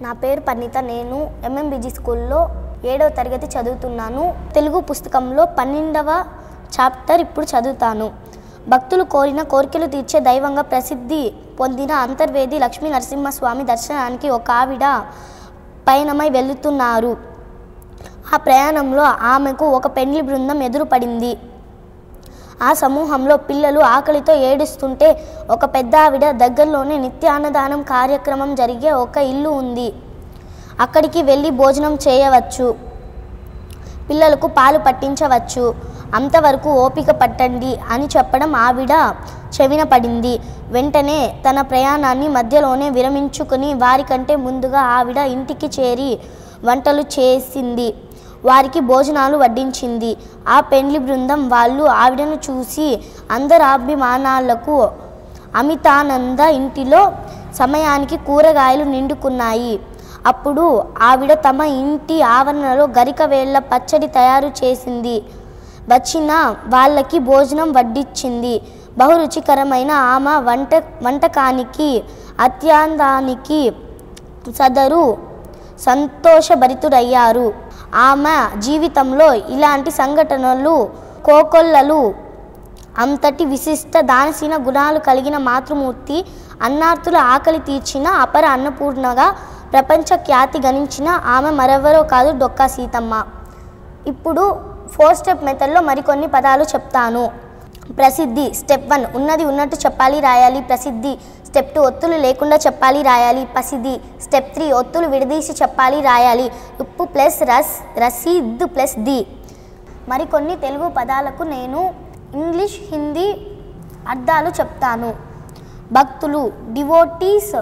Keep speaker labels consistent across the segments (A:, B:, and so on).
A: నా పేరు పన్నిత. నేను ఎంఎంబీజీ స్కూల్లో 7వ తరగతి చదువుతున్నాను. తెలుగు పుస్తకంలో 12వ చాప్టర్ ఇప్పుడు చదువుతాను. భక్తులు కోరిన కోరికలు తీర్చే దైవంగా ప్రసిద్ధి పొందిన అంతర్వేది లక్ష్మీ నరసింహస్వామి దర్శనానికి ఒక ఆవిడ పయనమై వెళుతున్నారు. ఆ ప్రయాణంలో ఆమెకు ఒక పెండ్లి బృందం ఎదురుపడింది. ఆ సమూహంలో పిల్లలు ఆకలితో ఏడుస్తుంటే ఒక పెద్ద ఆవిడ దగ్గరలోనే నిత్య అన్నదానం కార్యక్రమం జరిగే ఒక ఇల్లు ఉంది, అక్కడికి వెళ్ళి భోజనం చేయవచ్చు, పిల్లలకు పాలు పట్టించవచ్చు, అంతవరకు ఓపిక పట్టండి అని చెప్పడం ఆవిడ చెవిన పడింది. వెంటనే తన ప్రయాణాన్ని మధ్యలోనే విరమించుకుని వారికంటే ముందుగా ఆవిడ ఇంటికి చేరి వంటలు చేసింది, వారికి భోజనాలు వడ్డించింది. ఆ పెండ్లి బృందం వాళ్ళు ఆవిడను చూసి అందరాభిమానాలకు అమితానంద ఇంటిలో సమయానికి కూరగాయలు నిండుకున్నాయి. అప్పుడు ఆవిడ తమ ఇంటి ఆవరణలో గరిక వేళ్ల పచ్చడి తయారు చేసింది, వచ్చిన వాళ్ళకి భోజనం వడ్డించింది. బహురుచికరమైన ఆమె వంటకానికి అత్యంతానికి సదరు సంతోషభరితుడయ్యారు. ఆమె జీవితంలో ఇలాంటి సంఘటనలు కోకొల్లలు. అంతటి విశిష్ట దానశీల గుణాలు కలిగిన మాతృమూర్తి, అన్నార్తుల ఆకలి తీర్చిన అపర అన్నపూర్ణగా ప్రపంచ ఖ్యాతి గణించిన ఆమె మరెవరో కాదు, డొక్కా సీతమ్మ. ఇప్పుడు 4 స్టెప్ మెథడ్లో మరికొన్ని పదాలు చెప్తాను. ప్రసిద్ధి స్టెప్ 1 ఉన్నది ఉన్నట్టు చెప్పాలి రాయాలి. ప్రసిద్ధి స్టెప్ 2 ఒత్తులు లేకుండా చెప్పాలి రాయాలి. పసిది స్టెప్ 3 ఒత్తులు విడదీసి చెప్పాలి రాయాలి. ఉప్పు ప్లస్ రసీద్ ప్లస్ ది. మరికొన్ని తెలుగు పదాలకు నేను ఇంగ్లీష్ హిందీ అర్థాలు చెప్తాను. భక్తులు డివోటీస్,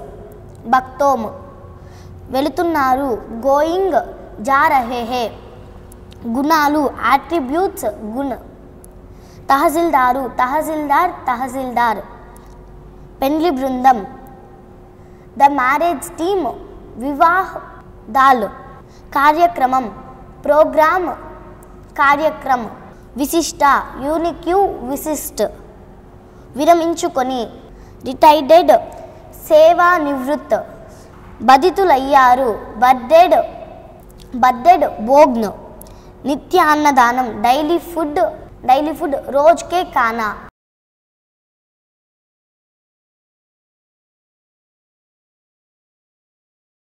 A: భక్తోం. వెళుతున్నారు గోయింగ్, జా రహే హే. గుణాలు యాట్రిబ్యూట్స్, గుణ. తహసీల్దారు తహసీల్దార్, తహసీల్దార్. పెండ్లి బృందం the marriage team, Vivah dal. కార్యక్రమం ప్రోగ్రామ్, కార్యక్రమ్. విశిష్ట యూనిక్యూ, విశిష్ట్. విరమించుకొని రిటైర్డ్, సేవా నివృత్. బాధితులయ్యారు బర్డెడ్, భోగ్న్. నిత్య అన్నదానం డైలీ ఫుడ్, రోజుకే ఖానా.